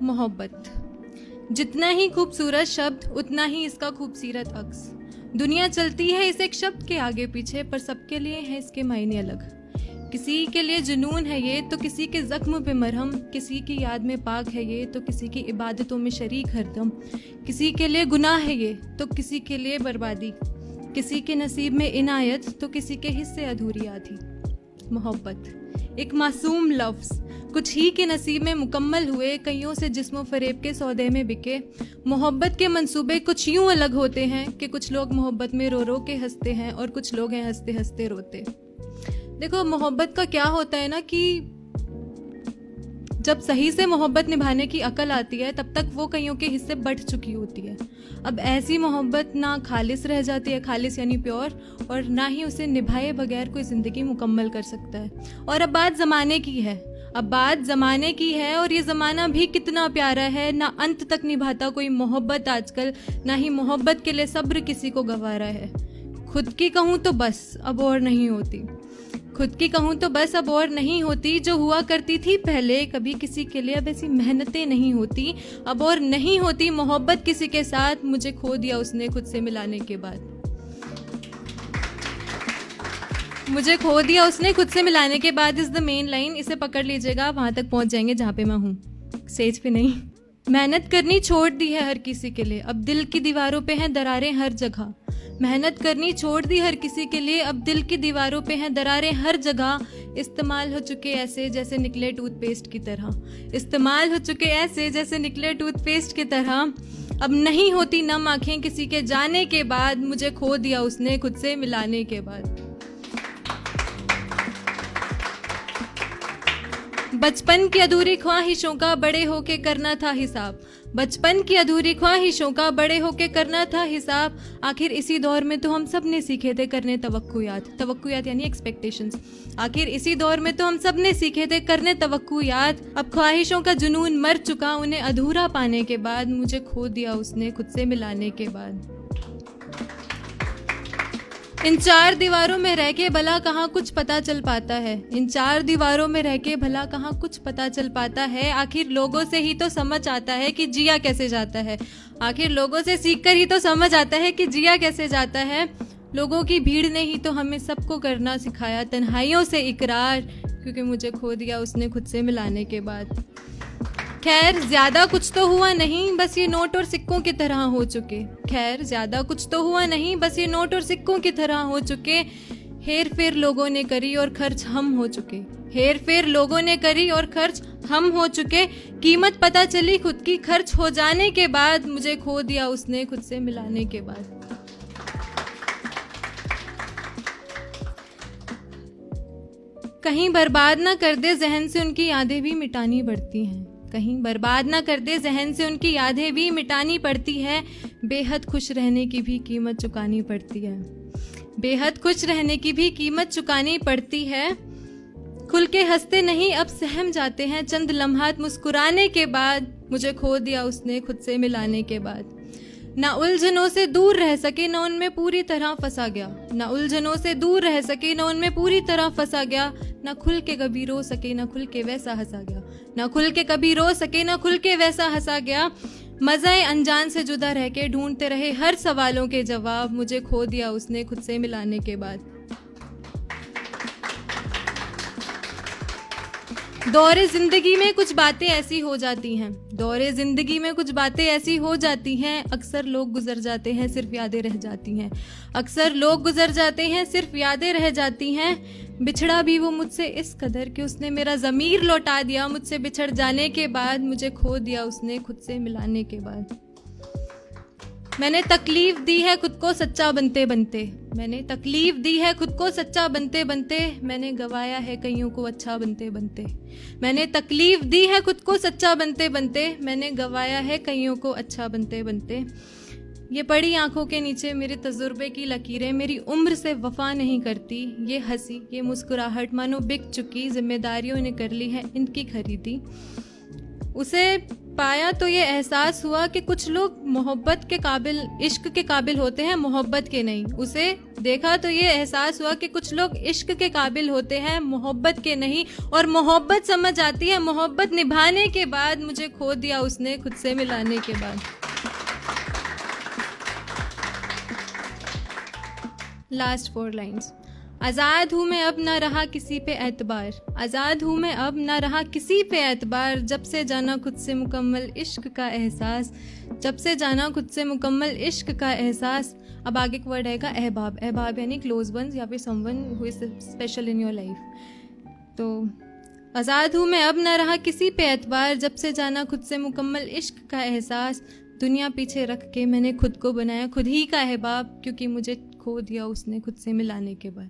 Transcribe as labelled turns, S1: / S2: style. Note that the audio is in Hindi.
S1: मोहब्बत जितना ही खूबसूरत शब्द उतना ही इसका खूबसूरत अक्स। दुनिया चलती है इस एक शब्द के आगे पीछे, पर सबके लिए है इसके मायने अलग। किसी के लिए जुनून है ये तो किसी के जख्म पे मरहम, किसी की याद में पाक है ये तो किसी की इबादतों में शरीक हरदम। किसी के लिए गुनाह है ये तो किसी के लिए बर्बादी, किसी के नसीब में इनायत तो किसी के हिस्से अधूरी आधी। मोहब्बत एक मासूम लफ्ज़, कुछ ही के नसीब में मुकम्मल हुए, कईयों से जिस्मों फरेब के सौदे में बिके। मोहब्बत के मंसूबे कुछ यूं अलग होते हैं कि कुछ लोग मोहब्बत में रो रो के हंसते हैं और कुछ लोग हैं हंसते हंसते रोते। देखो, मोहब्बत का क्या होता है ना कि जब सही से मोहब्बत निभाने की अकल आती है तब तक वो कईयों के हिस्से बढ़ चुकी होती है। अब ऐसी मोहब्बत ना खालिस रह जाती है, खालिस यानी प्योर, और ना ही उसे निभाए बगैर कोई ज़िंदगी मुकम्मल कर सकता है। और अब बात ज़माने की है, अब बात ज़माने की है, और ये ज़माना भी कितना प्यारा है। ना अंत तक निभाता कोई मोहब्बत आजकल, ना ही मोहब्बत के लिए सब्र किसी को गवारा है। खुद की कहूँ तो बस अब और नहीं होती, खुद की कहूँ तो बस अब और नहीं होती। जो हुआ करती थी पहले कभी किसी के लिए, अब ऐसी मेहनतें नहीं होती, अब और नहीं होती मोहब्बत किसी के साथ। मुझे खो दिया उसने खुद से मिलाने के बाद, मुझे खो दिया उसने खुद से मिलाने के बाद इज द मेन लाइन। इसे पकड़ लीजिएगा, वहां तक पहुंच जाएंगे जहां पे मैं हूँ, स्टेज पे नहीं। मेहनत करनी छोड़ दी है हर किसी के लिए, अब दिल की दीवारों पे हैं दरारें हर जगह। मेहनत करनी छोड़ दी हर किसी के लिए, अब दिल की दीवारों पे हैं दरारें हर जगह। इस्तेमाल हो चुके ऐसे जैसे निकले टूथपेस्ट की तरह, इस्तेमाल हो चुके ऐसे जैसे निकले टूथपेस्ट की तरह। अब नहीं होती नम आंखें किसी के जाने के बाद, मुझे खो दिया उसने खुद से मिलाने के बाद। बचपन की अधूरी ख्वाहिशों का बड़े होके करना था हिसाब, बचपन की अधूरी ख्वाहिशों का बड़े होके करना था हिसाब। आखिर इसी दौर में तो हम सब ने सीखे थे करने तवक्कुयात, तवक्कुयात यानी एक्सपेक्टेशंस। आखिर इसी दौर में तो हम सब ने सीखे थे करने तवक्कुयात। अब ख्वाहिशों का जुनून मर चुका उन्हें अधूरा पाने के बाद, मुझे खो दिया उसने खुद से मिलाने के बाद। इन चार दीवारों में रह के भला कहाँ कुछ पता चल पाता है, इन चार दीवारों में रह के भला कहाँ कुछ पता चल पाता है। आखिर लोगों से ही तो समझ आता है कि जिया कैसे जाता है, आखिर लोगों से सीखकर ही तो समझ आता है कि जिया कैसे जाता है। लोगों की भीड़ ने ही तो हमें सबको करना सिखाया तन्हाइयों से इकरार, क्योंकि मुझे खो दिया उसने खुद से मिलाने के बाद। खैर ज्यादा कुछ तो हुआ नहीं, बस ये नोट और सिक्कों की तरह हो चुके। खैर ज्यादा कुछ तो हुआ नहीं, बस ये नोट और सिक्कों की तरह हो चुके। हेर फेर लोगों ने करी और खर्च हम हो चुके, हेर फेर लोगों ने करी और खर्च हम हो चुके। कीमत पता चली खुद की खर्च हो जाने के बाद, मुझे खो दिया उसने खुद से मिलाने के बाद। कहीं बर्बाद ना कर दे जहन से उनकी यादें भी मिटानी पड़ती हैं, कहीं बर्बाद ना कर दे जहन से उनकी यादें भी मिटानी पड़ती है। बेहद खुश रहने की भी कीमत चुकानी पड़ती है, बेहद खुश रहने की भी कीमत चुकानी पड़ती है। खुल के हंसते नहीं अब सहम जाते हैं चंद लम्हात मुस्कुराने के बाद, मुझे खो दिया उसने खुद से मिलाने के बाद। ना उलझनों से दूर रह सके ना उनमें पूरी तरह फंसा गया, ना उलझनों से दूर रह सके ना उनमें पूरी तरह फंसा गया। ना खुल के कभी रो सके ना खुल के वैसा हंसा गया, ना खुल के कभी रो सके ना खुल के वैसा हंसा गया। मज़े अनजान से जुदा रह के ढूंढते रहे हर सवालों के जवाब, मुझे खो दिया उसने खुद से मिलाने के बाद। दौरे जिंदगी में कुछ बातें ऐसी हो जाती हैं, दौरे जिंदगी में कुछ बातें ऐसी हो जाती हैं। अक्सर लोग गुजर जाते हैं सिर्फ यादें रह जाती हैं, अक्सर लोग गुजर जाते हैं सिर्फ यादें रह जाती हैं। बिछड़ा भी वो मुझसे इस कदर कि उसने मेरा ज़मीर लौटा दिया मुझसे बिछड़ जाने के बाद, मुझे खो दिया उसने खुद से मिलाने के बाद। मैंने तकलीफ दी है खुद को सच्चा बनते बनते, मैंने तकलीफ दी है खुद को सच्चा बनते बनते। मैंने गवाया है कईयों को अच्छा बनते बनते, मैंने तकलीफ दी है खुद को सच्चा बनते बनते। मैंने गवाया है कईयों को अच्छा बनते बनते। ये पड़ी आंखों के नीचे मेरे तजुर्बे की लकीरें, मेरी उम्र से वफा नहीं करती। ये हंसी ये मुस्कुराहट मानो बिक चुकी, जिम्मेदारियों ने कर ली है इनकी खरीदी। उसे पाया तो ये एहसास हुआ कि कुछ लोग मोहब्बत के काबिल, इश्क के काबिल होते हैं, मोहब्बत के नहीं। उसे देखा तो ये एहसास हुआ कि कुछ लोग इश्क के काबिल होते हैं, मोहब्बत के नहीं। और मोहब्बत समझ आती है मोहब्बत निभाने के बाद, मुझे खो दिया उसने खुद से मिलाने के बाद। Last 4 lines. आज़ाद हूँ मैं अब ना रहा किसी पे एतबार, आज़ाद हूँ मैं अब ना रहा किसी पे एतबार, जब से जाना खुद से मुकम्मल इश्क का एहसास, जब से जाना खुद से मुकम्मल इश्क का एहसास। अब आगे एक वर्ड आएगा अहबाब। अहबाब यानी क्लोज वंस या फिर someone who is special in your life. तो आज़ाद हूँ मैं अब ना रहा किसी पे एतबार, जब से जाना खुद से मुकम्मल इश्क का एहसास, दुनिया पीछे रख के मैंने खुद को बनाया खुद ही का अहबाब, क्योंकि मुझे खो दिया उसने खुद से मिलाने के बाद।